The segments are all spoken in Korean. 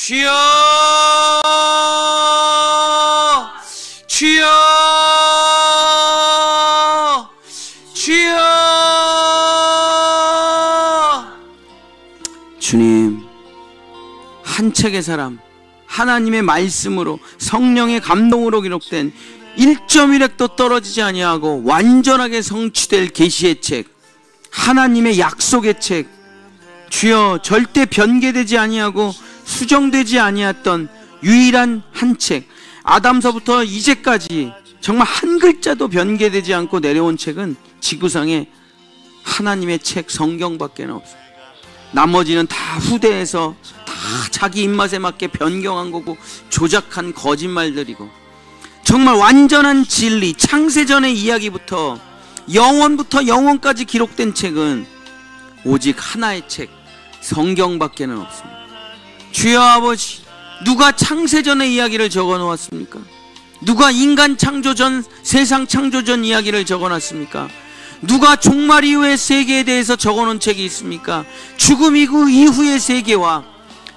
주여, 주여, 주여. 주님, 한 책의 사람, 하나님의 말씀으로 성령의 감동으로 기록된 1.1획도 떨어지지 아니하고 완전하게 성취될 계시의 책, 하나님의 약속의 책, 주여, 절대 변개되지 아니하고 수정되지 아니했던 유일한 한 책, 아담서부터 이제까지 정말 한 글자도 변개되지 않고 내려온 책은 지구상에 하나님의 책 성경밖에 없어요. 나머지는 다 후대에서 다 자기 입맛에 맞게 변경한 거고 조작한 거짓말들이고, 정말 완전한 진리, 창세전의 이야기부터 영원부터 영원까지 기록된 책은 오직 하나의 책, 성경밖에 없습니다. 주여 아버지, 누가 창세전의 이야기를 적어놓았습니까? 누가 인간 창조전, 세상 창조전 이야기를 적어놨습니까? 누가 종말 이후의 세계에 대해서 적어놓은 책이 있습니까? 죽음 이후의 세계와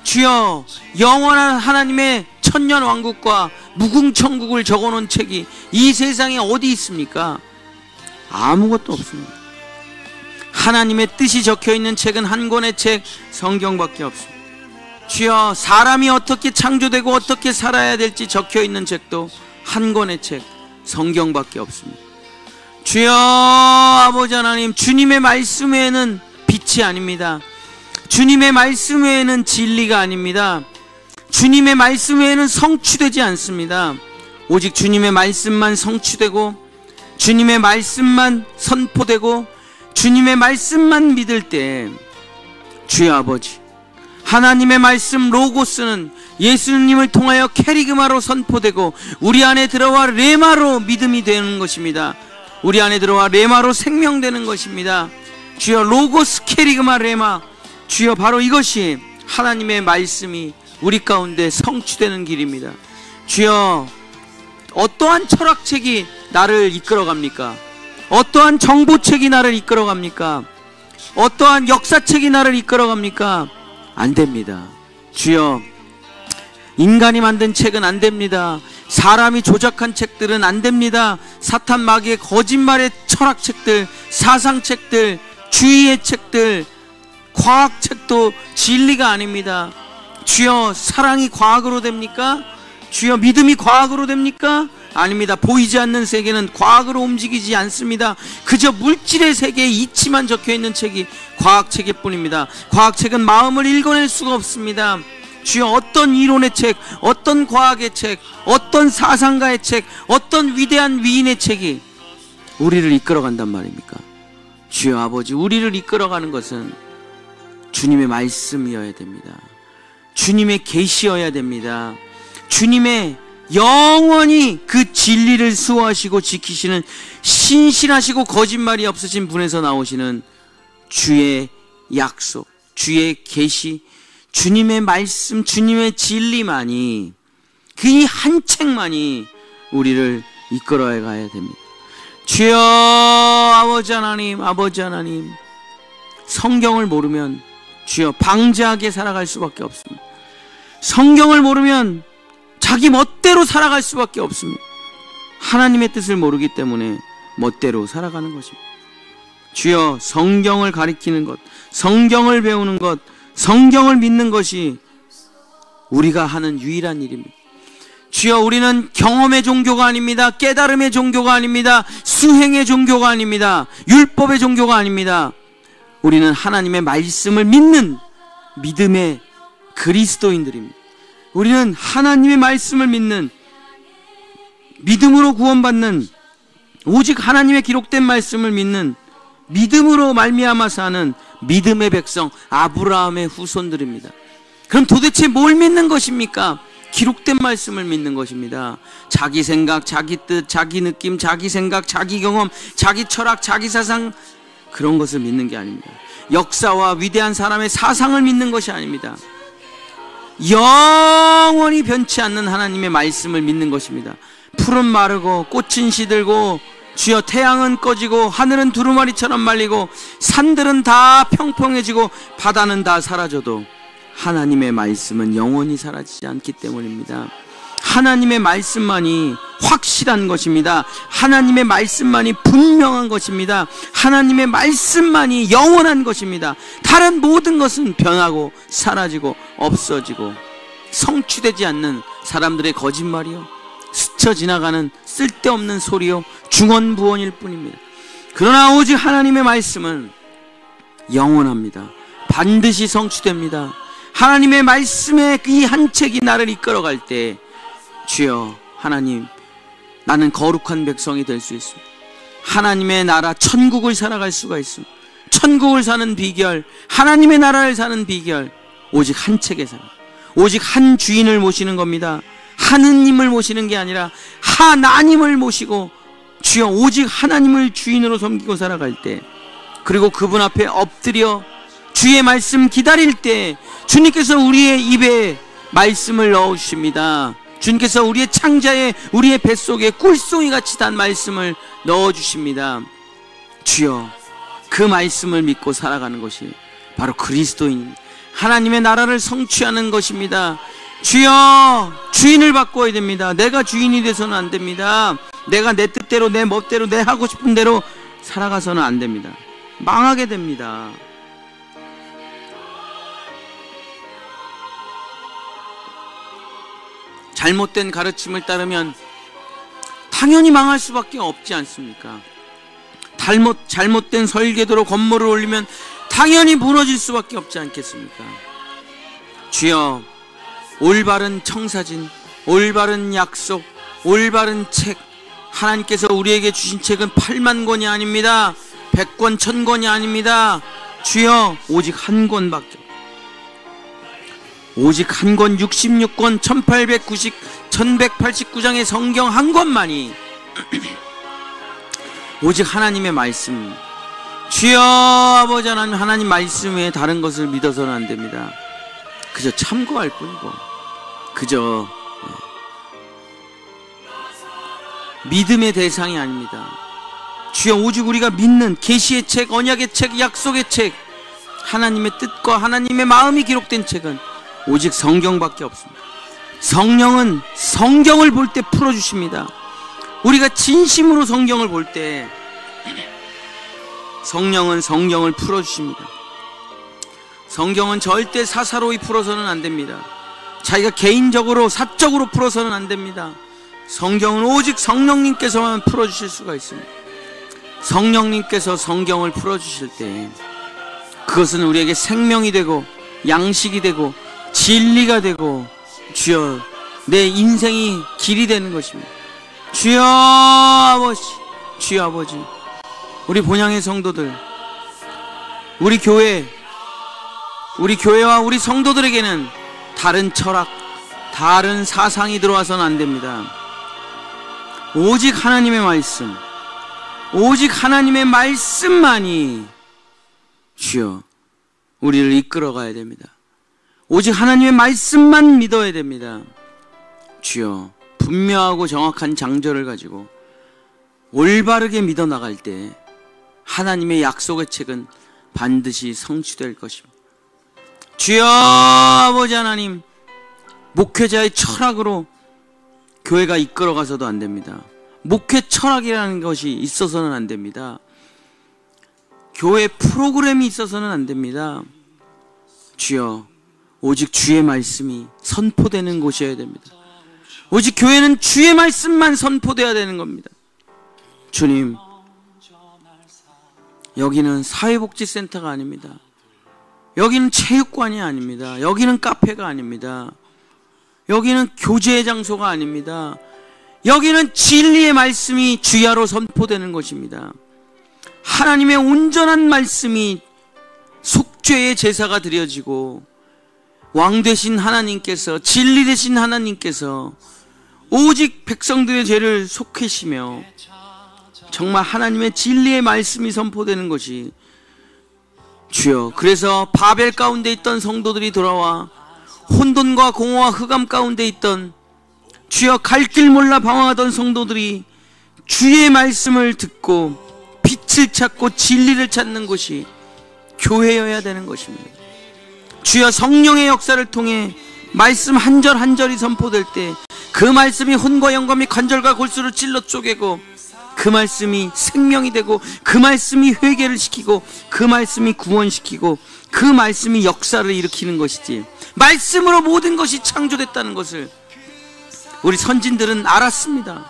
주여 영원한 하나님의 천년왕국과 무궁천국을 적어놓은 책이 이 세상에 어디 있습니까? 아무것도 없습니다. 하나님의 뜻이 적혀있는 책은 한 권의 책, 성경밖에 없습니다. 주여, 사람이 어떻게 창조되고 어떻게 살아야 될지 적혀있는 책도 한 권의 책, 성경밖에 없습니다. 주여 아버지 하나님, 주님의 말씀 외에는 빛이 아닙니다. 주님의 말씀 외에는 진리가 아닙니다. 주님의 말씀 외에는 성취되지 않습니다. 오직 주님의 말씀만 성취되고, 주님의 말씀만 선포되고, 주님의 말씀만 믿을 때, 주여 아버지, 하나님의 말씀 로고스는 예수님을 통하여 캐리그마로 선포되고 우리 안에 들어와 레마로 믿음이 되는 것입니다. 우리 안에 들어와 레마로 생명되는 것입니다. 주여, 로고스 캐리그마 레마, 주여, 바로 이것이 하나님의 말씀이 우리 가운데 성취되는 길입니다. 주여, 어떠한 철학책이 나를 이끌어갑니까? 어떠한 정보책이 나를 이끌어갑니까? 어떠한 역사책이 나를 이끌어갑니까? 안 됩니다. 주여, 인간이 만든 책은 안 됩니다. 사람이 조작한 책들은 안 됩니다. 사탄 마귀의 거짓말의 철학책들, 사상책들, 주의의 책들, 과학책도 진리가 아닙니다. 주여, 사랑이 과학으로 됩니까? 주여, 믿음이 과학으로 됩니까? 아닙니다. 보이지 않는 세계는 과학으로 움직이지 않습니다. 그저 물질의 세계에 이치만 적혀있는 책이 과학책일 뿐입니다. 과학책은 마음을 읽어낼 수가 없습니다. 주여, 어떤 이론의 책, 어떤 과학의 책, 어떤 사상가의 책, 어떤 위대한 위인의 책이 우리를 이끌어간단 말입니까? 주여 아버지, 우리를 이끌어가는 것은 주님의 말씀이어야 됩니다. 주님의 계시여야 됩니다. 주님의 영원히 그 진리를 수호하시고 지키시는 신실하시고 거짓말이 없으신 분에서 나오시는 주의 약속, 주의 계시, 주님의 말씀, 주님의 진리만이, 그 한 책만이 우리를 이끌어야 가야 됩니다. 주여 아버지 하나님, 아버지 하나님, 성경을 모르면 주여 방자하게 살아갈 수밖에 없습니다. 성경을 모르면 자기 멋대로 살아갈 수밖에 없습니다. 하나님의 뜻을 모르기 때문에 멋대로 살아가는 것입니다. 주여, 성경을 가리키는 것, 성경을 배우는 것, 성경을 믿는 것이 우리가 하는 유일한 일입니다. 주여, 우리는 경험의 종교가 아닙니다. 깨달음의 종교가 아닙니다. 수행의 종교가 아닙니다. 율법의 종교가 아닙니다. 우리는 하나님의 말씀을 믿는 믿음의 그리스도인들입니다. 우리는 하나님의 말씀을 믿는, 믿음으로 구원받는, 오직 하나님의 기록된 말씀을 믿는, 믿음으로 말미암아 사는 믿음의 백성, 아브라함의 후손들입니다. 그럼 도대체 뭘 믿는 것입니까? 기록된 말씀을 믿는 것입니다. 자기 생각, 자기 뜻, 자기 느낌, 자기 생각, 자기 경험, 자기 철학, 자기 사상, 그런 것을 믿는 게 아닙니다. 역사와 위대한 사람의 사상을 믿는 것이 아닙니다. 영원히 변치 않는 하나님의 말씀을 믿는 것입니다. 풀은 마르고 꽃은 시들고 주여 태양은 꺼지고 하늘은 두루마리처럼 말리고 산들은 다 평평해지고 바다는 다 사라져도 하나님의 말씀은 영원히 사라지지 않기 때문입니다. 하나님의 말씀만이 확실한 것입니다. 하나님의 말씀만이 분명한 것입니다. 하나님의 말씀만이 영원한 것입니다. 다른 모든 것은 변하고 사라지고 없어지고 성취되지 않는 사람들의 거짓말이요, 스쳐 지나가는 쓸데없는 소리요, 중언부언일 뿐입니다. 그러나 오직 하나님의 말씀은 영원합니다. 반드시 성취됩니다. 하나님의 말씀의 이 한 책이 나를 이끌어갈 때, 주여 하나님, 나는 거룩한 백성이 될 수 있습니다. 하나님의 나라 천국을 살아갈 수가 있습니다. 천국을 사는 비결, 하나님의 나라를 사는 비결, 오직 한 책에서, 오직 한 주인을 모시는 겁니다. 하느님을 모시는 게 아니라 하나님을 모시고, 주여 오직 하나님을 주인으로 섬기고 살아갈 때, 그리고 그분 앞에 엎드려 주의 말씀 기다릴 때, 주님께서 우리의 입에 말씀을 넣어주십니다. 주님께서 우리의 창자에, 우리의 뱃속에 꿀송이같이 단 말씀을 넣어주십니다. 주여, 그 말씀을 믿고 살아가는 것이 바로 그리스도인 하나님의 나라를 성취하는 것입니다. 주여, 주인을 바꿔야 됩니다. 내가 주인이 돼서는 안 됩니다. 내가 내 뜻대로, 내 멋대로, 내 하고 싶은 대로 살아가서는 안 됩니다. 망하게 됩니다. 잘못된 가르침을 따르면 당연히 망할 수밖에 없지 않습니까? 잘못된 설계도로 건물을 올리면 당연히 무너질 수밖에 없지 않겠습니까? 주여, 올바른 청사진, 올바른 약속, 올바른 책, 하나님께서 우리에게 주신 책은 8만 권이 아닙니다. 100권, 1000권이 아닙니다. 주여, 오직 한 권밖에, 오직 한 권, 66권, 1189장의 성경 한 권만이 오직 하나님의 말씀. 주여 아버지 하나님, 하나님 말씀 외에 다른 것을 믿어서는 안 됩니다. 그저 참고할 뿐이고, 그저 믿음의 대상이 아닙니다. 주여, 오직 우리가 믿는 계시의 책, 언약의 책, 약속의 책, 하나님의 뜻과 하나님의 마음이 기록된 책은 오직 성경밖에 없습니다. 성령은 성경을 볼 때 풀어주십니다. 우리가 진심으로 성경을 볼 때 성령은 성경을 풀어주십니다. 성경은 절대 사사로이 풀어서는 안 됩니다. 자기가 개인적으로 사적으로 풀어서는 안 됩니다. 성경은 오직 성령님께서만 풀어주실 수가 있습니다. 성령님께서 성경을 풀어주실 때 그것은 우리에게 생명이 되고 양식이 되고 진리가 되고, 주여, 내 인생이 길이 되는 것입니다. 주여 아버지, 주여 아버지, 우리 본향의 성도들, 우리 교회와 우리 성도들에게는 다른 철학, 다른 사상이 들어와서는 안 됩니다. 오직 하나님의 말씀, 오직 하나님의 말씀만이 주여 우리를 이끌어 가야 됩니다. 오직 하나님의 말씀만 믿어야 됩니다. 주여, 분명하고 정확한 장절을 가지고 올바르게 믿어 나갈 때 하나님의 약속의 책은 반드시 성취될 것입니다. 주여 아버지 하나님, 목회자의 철학으로 교회가 이끌어 가서도 안 됩니다. 목회 철학이라는 것이 있어서는 안 됩니다. 교회 프로그램이 있어서는 안 됩니다. 주여, 오직 주의 말씀이 선포되는 곳이어야 됩니다. 오직 교회는 주의 말씀만 선포되어야 되는 겁니다. 주님, 여기는 사회복지센터가 아닙니다. 여기는 체육관이 아닙니다. 여기는 카페가 아닙니다. 여기는 교제의 장소가 아닙니다. 여기는 진리의 말씀이 주야로 선포되는 것입니다. 하나님의 온전한 말씀이 속죄의 제사가 드려지고, 왕 되신 하나님께서, 진리 되신 하나님께서 오직 백성들의 죄를 속히시며 정말 하나님의 진리의 말씀이 선포되는 것이, 주여, 그래서 바벨 가운데 있던 성도들이 돌아와 혼돈과 공허와 흑암 가운데 있던, 주여, 갈 길 몰라 방황하던 성도들이 주의 말씀을 듣고 빛을 찾고 진리를 찾는 곳이 교회여야 되는 것입니다. 주여, 성령의 역사를 통해 말씀 한 절 한 절이 선포될 때 그 말씀이 혼과 영과 및 관절과 골수를 찔러 쪼개고, 그 말씀이 생명이 되고, 그 말씀이 회개를 시키고, 그 말씀이 구원시키고, 그 말씀이 역사를 일으키는 것이지, 말씀으로 모든 것이 창조됐다는 것을 우리 선진들은 알았습니다.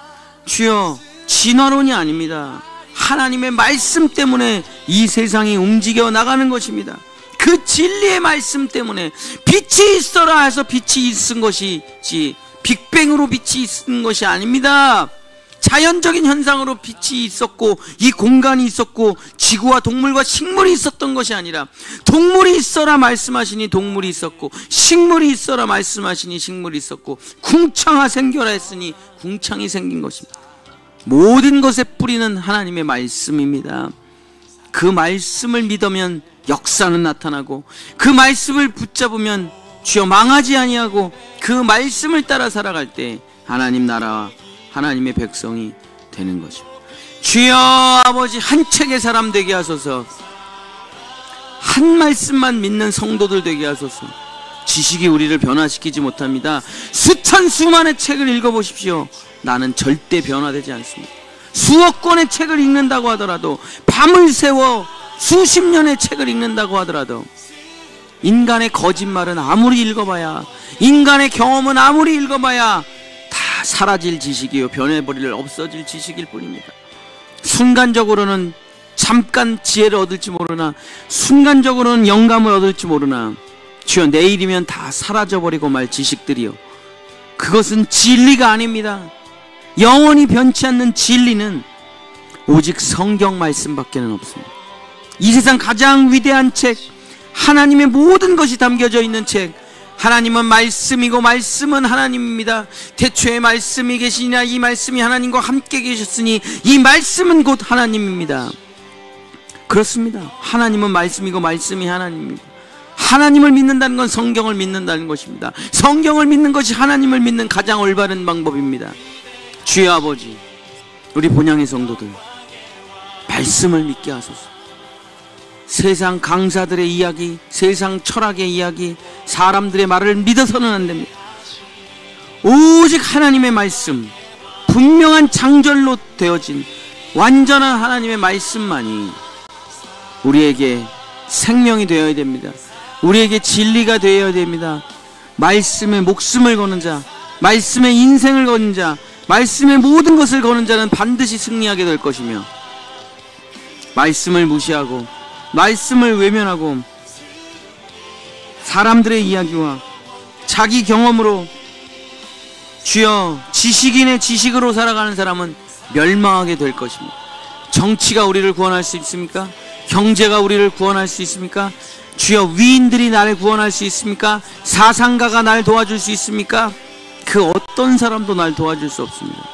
주여, 진화론이 아닙니다. 하나님의 말씀 때문에 이 세상이 움직여 나가는 것입니다. 그 진리의 말씀 때문에 빛이 있어라 해서 빛이 있은 것이지, 빅뱅으로 빛이 있은 것이 아닙니다. 자연적인 현상으로 빛이 있었고, 이 공간이 있었고, 지구와 동물과 식물이 있었던 것이 아니라, 동물이 있어라 말씀하시니 동물이 있었고, 식물이 있어라 말씀하시니 식물이 있었고, 궁창아 생겨라 했으니 궁창이 생긴 것입니다. 모든 것의 뿌리는 하나님의 말씀입니다. 그 말씀을 믿으면 역사는 나타나고, 그 말씀을 붙잡으면 주여 망하지 아니하고, 그 말씀을 따라 살아갈 때 하나님 나라와 하나님의 백성이 되는 것입니다. 주여 아버지, 한 책의 사람 되게 하소서. 한 말씀만 믿는 성도들 되게 하소서. 지식이 우리를 변화시키지 못합니다. 수천 수만의 책을 읽어보십시오. 나는 절대 변화되지 않습니다. 수억 권의 책을 읽는다고 하더라도, 밤을 새워 수십 년의 책을 읽는다고 하더라도, 인간의 거짓말은 아무리 읽어봐야, 인간의 경험은 아무리 읽어봐야 다 사라질 지식이요, 변해버릴 없어질 지식일 뿐입니다. 순간적으로는 잠깐 지혜를 얻을지 모르나, 순간적으로는 영감을 얻을지 모르나, 주여 내일이면 다 사라져버리고 말 지식들이요, 그것은 진리가 아닙니다. 영원히 변치 않는 진리는 오직 성경 말씀밖에는 없습니다. 이 세상 가장 위대한 책, 하나님의 모든 것이 담겨져 있는 책, 하나님은 말씀이고 말씀은 하나님입니다. 태초에 말씀이 계시니라, 이 말씀이 하나님과 함께 계셨으니 이 말씀은 곧 하나님입니다. 그렇습니다. 하나님은 말씀이고 말씀이 하나님입니다. 하나님을 믿는다는 건 성경을 믿는다는 것입니다. 성경을 믿는 것이 하나님을 믿는 가장 올바른 방법입니다. 주여 아버지, 우리 본향의 성도들 말씀을 믿게 하소서. 세상 강사들의 이야기, 세상 철학의 이야기, 사람들의 말을 믿어서는 안 됩니다. 오직 하나님의 말씀, 분명한 장절로 되어진 완전한 하나님의 말씀만이 우리에게 생명이 되어야 됩니다. 우리에게 진리가 되어야 됩니다. 말씀에 목숨을 거는 자, 말씀에 인생을 거는 자, 말씀에 모든 것을 거는 자는 반드시 승리하게 될 것이며, 말씀을 무시하고 말씀을 외면하고 사람들의 이야기와 자기 경험으로 주여 지식인의 지식으로 살아가는 사람은 멸망하게 될 것입니다. 정치가 우리를 구원할 수 있습니까? 경제가 우리를 구원할 수 있습니까? 주여 위인들이 나를 구원할 수 있습니까? 사상가가 날 도와줄 수 있습니까? 그 어떤 사람도 날 도와줄 수 없습니다.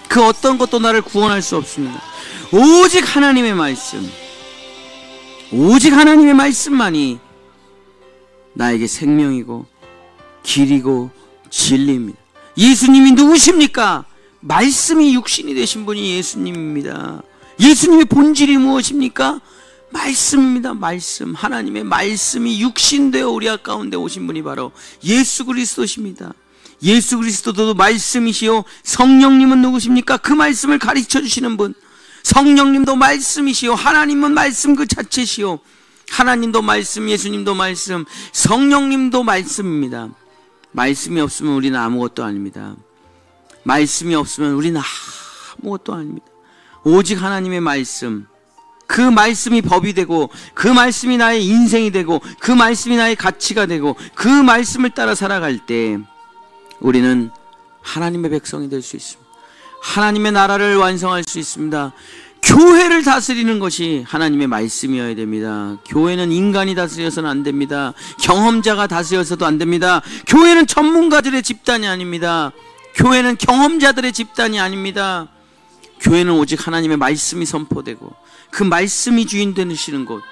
그 어떤 것도 나를 구원할 수 없습니다. 오직 하나님의 말씀, 오직 하나님의 말씀만이 나에게 생명이고 길이고 진리입니다. 예수님이 누구십니까? 말씀이 육신이 되신 분이 예수님입니다. 예수님의 본질이 무엇입니까? 말씀입니다. 말씀. 하나님의 말씀이 육신되어 우리 가운데 오신 분이 바로 예수 그리스도십니다. 예수 그리스도도 말씀이시요, 성령님은 누구십니까? 그 말씀을 가르쳐 주시는 분. 성령님도 말씀이시요, 하나님은 말씀 그 자체시요, 하나님도 말씀, 예수님도 말씀, 성령님도 말씀입니다. 말씀이 없으면 우리는 아무것도 아닙니다. 말씀이 없으면 우리는 아무것도 아닙니다. 오직 하나님의 말씀, 그 말씀이 법이 되고, 그 말씀이 나의 인생이 되고, 그 말씀이 나의 가치가 되고, 그 말씀을 따라 살아갈 때 우리는 하나님의 백성이 될 수 있습니다. 하나님의 나라를 완성할 수 있습니다. 교회를 다스리는 것이 하나님의 말씀이어야 됩니다. 교회는 인간이 다스려서는 안 됩니다. 경험자가 다스려서도 안 됩니다. 교회는 전문가들의 집단이 아닙니다. 교회는 경험자들의 집단이 아닙니다. 교회는 오직 하나님의 말씀이 선포되고, 그 말씀이 주인 되시는 곳,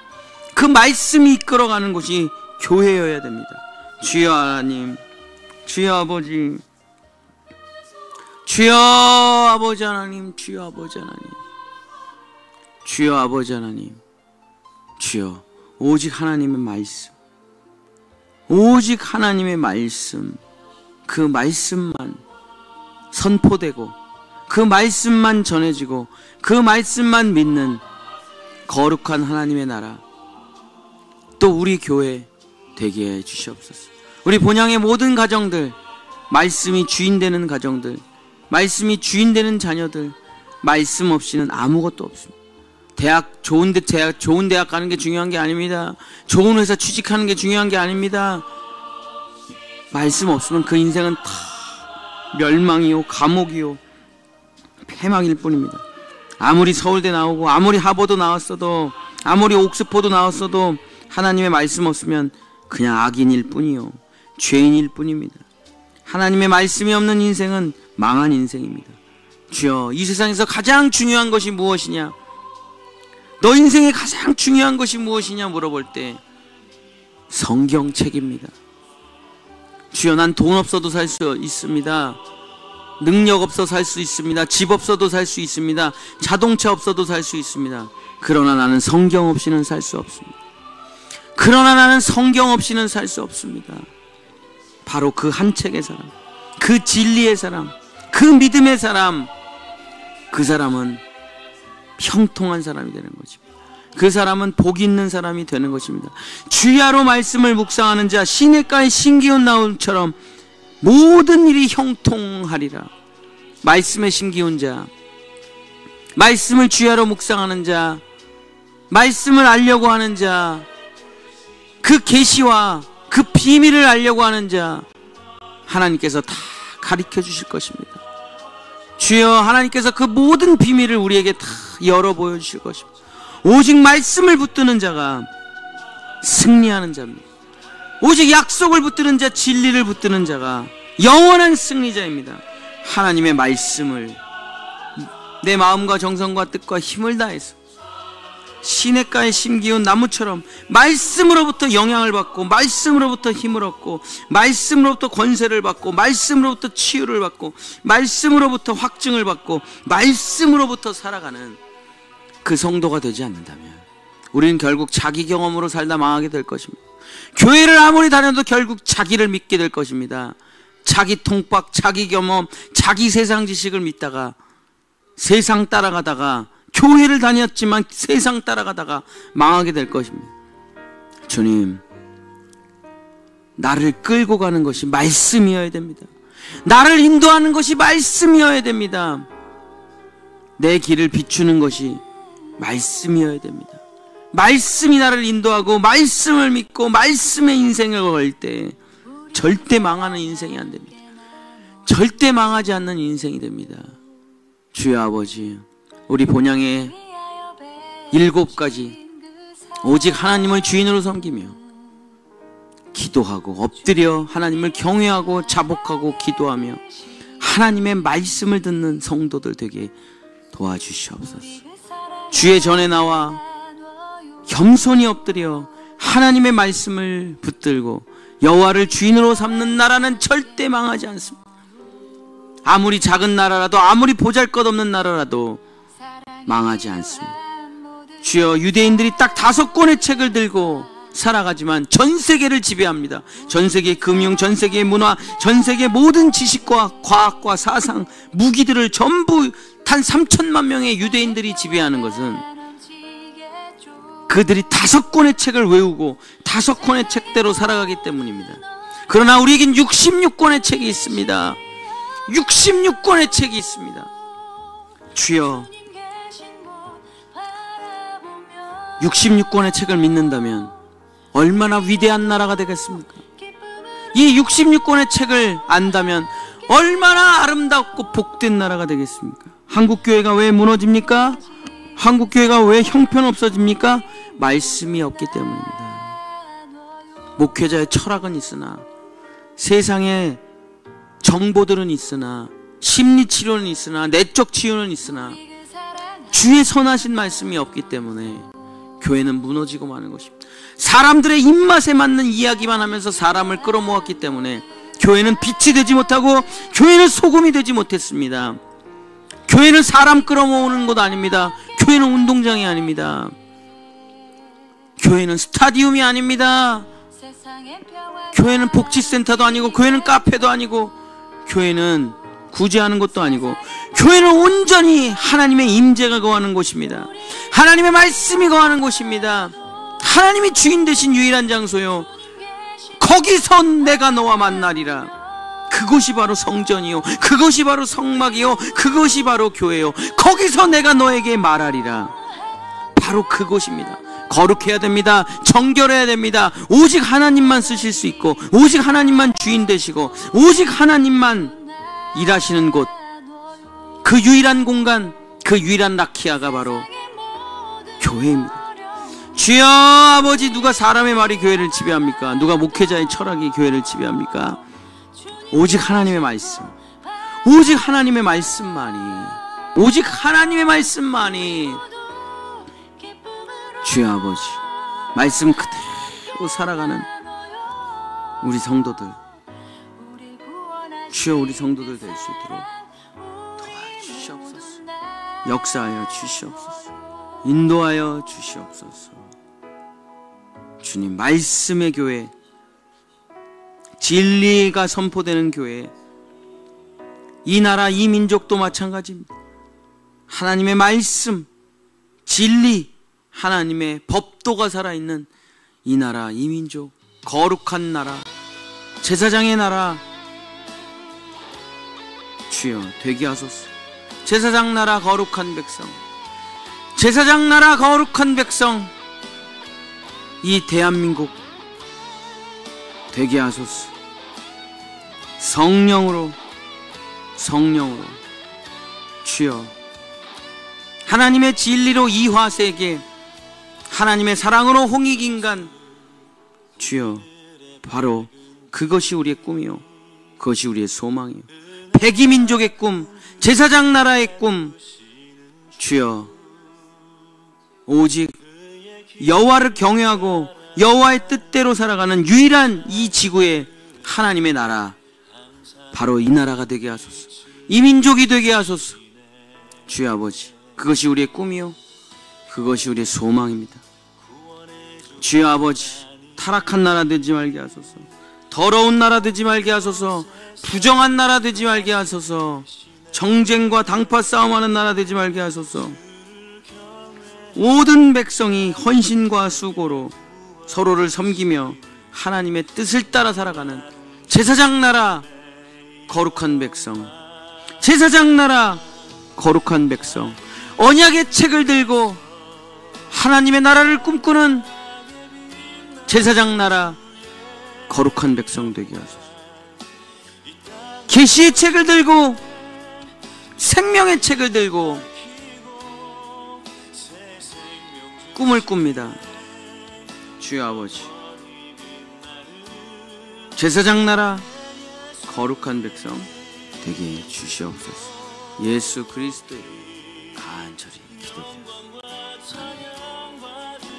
그 말씀이 이끌어가는 곳이 교회여야 됩니다. 주여 하나님, 주여 아버지, 주여 아버지 하나님, 주여 아버지 하나님, 주여 아버지 하나님, 주여 오직 하나님의 말씀, 오직 하나님의 말씀, 그 말씀만 선포되고 그 말씀만 전해지고 그 말씀만 믿는 거룩한 하나님의 나라, 또 우리 교회 되게 해 주시옵소서. 우리 본향의 모든 가정들, 말씀이 주인되는 가정들, 말씀이 주인되는 자녀들, 말씀 없이는 아무것도 없습니다. 좋은 대학 가는 게 중요한 게 아닙니다. 좋은 회사 취직하는 게 중요한 게 아닙니다. 말씀 없으면 그 인생은 다 멸망이요, 감옥이요, 폐막일 뿐입니다. 아무리 서울대 나오고 아무리 하버드 나왔어도 아무리 옥스퍼드 나왔어도 하나님의 말씀 없으면 그냥 악인일 뿐이요, 죄인일 뿐입니다. 하나님의 말씀이 없는 인생은 망한 인생입니다. 주여, 이 세상에서 가장 중요한 것이 무엇이냐, 너 인생에 가장 중요한 것이 무엇이냐 물어볼 때 성경책입니다. 주여, 난 돈 없어도 살 수 있습니다. 능력 없어 살 수 있습니다. 집 없어도 살 수 있습니다. 자동차 없어도 살 수 있습니다. 그러나 나는 성경 없이는 살 수 없습니다. 그러나 나는 성경 없이는 살 수 없습니다. 바로 그 한 책의 사람, 그 진리의 사람, 그 믿음의 사람, 그 사람은 형통한 사람이 되는 것입니다. 그 사람은 복 있는 사람이 되는 것입니다. 주야로 말씀을 묵상하는 자, 시냇가에 신기운 나무처럼 모든 일이 형통하리라. 말씀에 심기운 자, 말씀을 주야로 묵상하는 자, 말씀을 알려고 하는 자, 그 계시와 그 비밀을 알려고 하는 자, 하나님께서 다 가르쳐 주실 것입니다. 주여, 하나님께서 그 모든 비밀을 우리에게 다 열어 보여주실 것입니다. 오직 말씀을 붙드는 자가 승리하는 자입니다. 오직 약속을 붙드는 자, 진리를 붙드는 자가 영원한 승리자입니다. 하나님의 말씀을 내 마음과 정성과 뜻과 힘을 다해서 시냇가에 심기운 나무처럼 말씀으로부터 영향을 받고, 말씀으로부터 힘을 얻고, 말씀으로부터 권세를 받고, 말씀으로부터 치유를 받고, 말씀으로부터 확증을 받고, 말씀으로부터 살아가는 그 성도가 되지 않는다면 우리는 결국 자기 경험으로 살다 망하게 될 것입니다. 교회를 아무리 다녀도 결국 자기를 믿게 될 것입니다. 자기 통박, 자기 경험, 자기 세상 지식을 믿다가 세상 따라가다가, 교회를 다녔지만 세상 따라가다가 망하게 될 것입니다. 주님, 나를 끌고 가는 것이 말씀이어야 됩니다. 나를 인도하는 것이 말씀이어야 됩니다. 내 길을 비추는 것이 말씀이어야 됩니다. 말씀이 나를 인도하고 말씀을 믿고 말씀의 인생을 걸 때 절대 망하는 인생이 안 됩니다. 절대 망하지 않는 인생이 됩니다. 주여 아버지, 우리 본향의 7가지 오직 하나님을 주인으로 섬기며 기도하고 엎드려 하나님을 경외하고 자복하고 기도하며 하나님의 말씀을 듣는 성도들 되게 도와주시옵소서. 주의 전에 나와 겸손히 엎드려 하나님의 말씀을 붙들고 여호와를 주인으로 삼는 나라는 절대 망하지 않습니다. 아무리 작은 나라라도, 아무리 보잘것없는 나라라도 망하지 않습니다. 주여, 유대인들이 딱 5권의 책을 들고 살아가지만 전 세계를 지배합니다. 전 세계의 금융, 전 세계의 문화, 전 세계의 모든 지식과 과학과 사상, 무기들을 전부 단 3천만 명의 유대인들이 지배하는 것은 그들이 5권의 책을 외우고 5권의 책대로 살아가기 때문입니다. 그러나 우리에겐 66권의 책이 있습니다. 66권의 책이 있습니다. 주여, 66권의 책을 믿는다면 얼마나 위대한 나라가 되겠습니까? 이 66권의 책을 안다면 얼마나 아름답고 복된 나라가 되겠습니까? 한국교회가 왜 무너집니까? 한국교회가 왜 형편없어집니까? 말씀이 없기 때문입니다. 목회자의 철학은 있으나, 세상에 정보들은 있으나, 심리치료는 있으나, 내적 치유는 있으나 주의 선하신 말씀이 없기 때문에 교회는 무너지고 마는 것입니다. 사람들의 입맛에 맞는 이야기만 하면서 사람을 끌어모았기 때문에 교회는 빛이 되지 못하고 교회는 소금이 되지 못했습니다. 교회는 사람 끌어모으는 곳 아닙니다. 교회는 운동장이 아닙니다. 교회는 스타디움이 아닙니다. 교회는 복지센터도 아니고, 교회는 카페도 아니고, 교회는 구제하는 것도 아니고, 교회는 온전히 하나님의 임재가 거하는 곳입니다. 하나님의 말씀이 거하는 곳입니다. 하나님이 주인 되신 유일한 장소요, 거기서 내가 너와 만나리라. 그곳이 바로 성전이요, 그것이 바로 성막이요, 그것이 바로 교회요, 거기서 내가 너에게 말하리라. 바로 그곳입니다. 거룩해야 됩니다. 정결해야 됩니다. 오직 하나님만 쓰실 수 있고, 오직 하나님만 주인 되시고, 오직 하나님만 일하시는 곳, 그 유일한 공간, 그 유일한 라키아가 바로 교회입니다. 주여 아버지, 누가 사람의 말이 교회를 지배합니까? 누가 목회자의 철학이 교회를 지배합니까? 오직 하나님의 말씀, 오직 하나님의 말씀만이, 오직 하나님의 말씀만이. 주여 아버지, 말씀 그대로 살아가는 우리 성도들, 주여 우리 성도들 될 수 있도록 도와주시옵소서. 역사하여 주시옵소서. 인도하여 주시옵소서. 주님, 말씀의 교회, 진리가 선포되는 교회, 이 나라 이 민족도 마찬가지입니다. 하나님의 말씀, 진리, 하나님의 법도가 살아있는 이 나라 이 민족, 거룩한 나라, 제사장의 나라, 주여 되게 하소서. 제사장 나라 거룩한 백성, 제사장 나라 거룩한 백성, 이 대한민국 되게 하소서. 성령으로, 성령으로, 주여 하나님의 진리로 이화세계, 하나님의 사랑으로 홍익인간, 주여 바로 그것이 우리의 꿈이요, 그것이 우리의 소망이요, 백이민족의 꿈, 제사장 나라의 꿈. 주여 오직 여호와를 경외하고 여호와의 뜻대로 살아가는 유일한 이 지구의 하나님의 나라, 바로 이 나라가 되게 하소서. 이 민족이 되게 하소서. 주여 아버지, 그것이 우리의 꿈이요, 그것이 우리의 소망입니다. 주여 아버지, 타락한 나라 되지 말게 하소서. 더러운 나라 되지 말게 하소서. 부정한 나라 되지 말게 하소서. 정쟁과 당파 싸움하는 나라 되지 말게 하소서. 모든 백성이 헌신과 수고로 서로를 섬기며 하나님의 뜻을 따라 살아가는 제사장 나라 거룩한 백성, 제사장 나라 거룩한 백성, 언약의 책을 들고 하나님의 나라를 꿈꾸는 제사장 나라 거룩한 백성 되게 하소서. 계시의 책을 들고, 생명의 책을 들고 꿈을 꿉니다. 주여 아버지, 제사장 나라 거룩한 백성 되게 해주시옵소서. 예수 그리스도의 간절히 기도드렸습니다. 아멘.